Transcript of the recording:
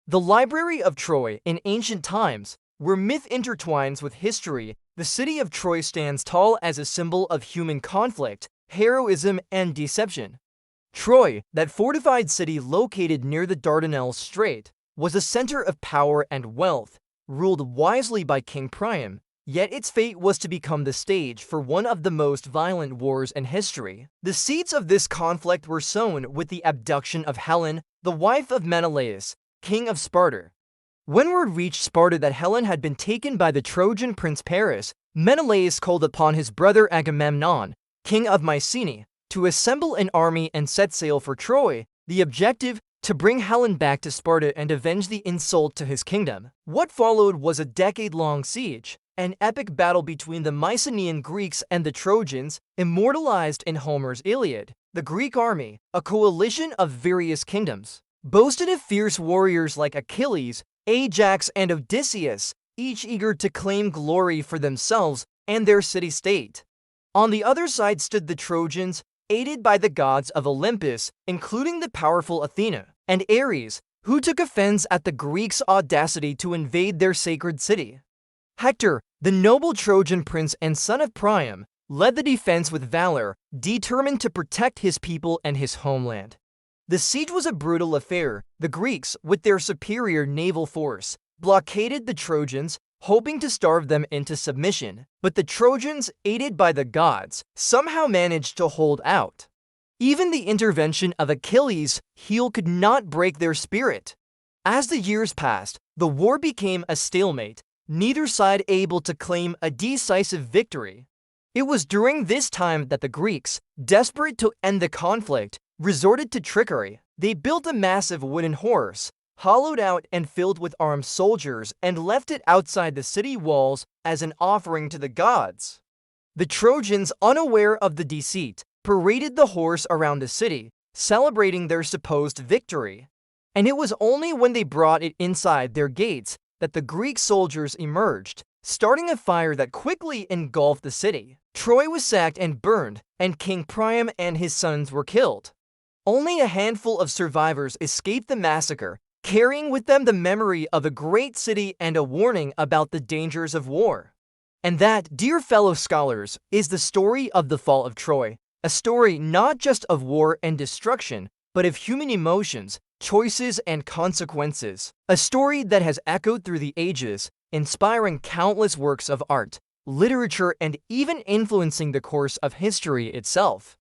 The Library of Troy in ancient times, where myth intertwines with history, the city of Troy stands tall as a symbol of human conflict, heroism, and deception. Troy, that fortified city located near the Dardanelles Strait, was a center of power and wealth, ruled wisely by King Priam, yet its fate was to become the stage for one of the most violent wars in history. The seeds of this conflict were sown with the abduction of Helen, the wife of Menelaus, king of Sparta. When word reached Sparta that Helen had been taken by the Trojan prince Paris, Menelaus called upon his brother Agamemnon, king of Mycenae, to assemble an army and set sail for Troy, the objective to bring Helen back to Sparta and avenge the insult to his kingdom. What followed was a decade-long siege, an epic battle between the Mycenaean Greeks and the Trojans, immortalized in Homer's Iliad. The Greek army, a coalition of various kingdoms, boasted of fierce warriors like Achilles, Ajax, and Odysseus, each eager to claim glory for themselves and their city-state. On the other side stood the Trojans, aided by the gods of Olympus, including the powerful Athena and Ares, who took offense at the Greeks' audacity to invade their sacred city. Hector, the noble Trojan prince and son of Priam, led the defense with valor, determined to protect his people and his homeland. The siege was a brutal affair. The Greeks, with their superior naval force, blockaded the Trojans, hoping to starve them into submission. But the Trojans, aided by the gods, somehow managed to hold out. Even the intervention of Achilles' heel could not break their spirit. As the years passed, the war became a stalemate, neither side able to claim a decisive victory. It was during this time that the Greeks, desperate to end the conflict, resorted to trickery. They built a massive wooden horse, hollowed out and filled with armed soldiers, and left it outside the city walls as an offering to the gods. The Trojans, unaware of the deceit, paraded the horse around the city, celebrating their supposed victory. And it was only when they brought it inside their gates that the Greek soldiers emerged, starting a fire that quickly engulfed the city. Troy was sacked and burned, and King Priam and his sons were killed. Only a handful of survivors escaped the massacre, carrying with them the memory of a great city and a warning about the dangers of war. And that, dear fellow scholars, is the story of the fall of Troy, a story not just of war and destruction, but of human emotions, choices, and consequences. A story that has echoed through the ages, inspiring countless works of art, literature, and even influencing the course of history itself.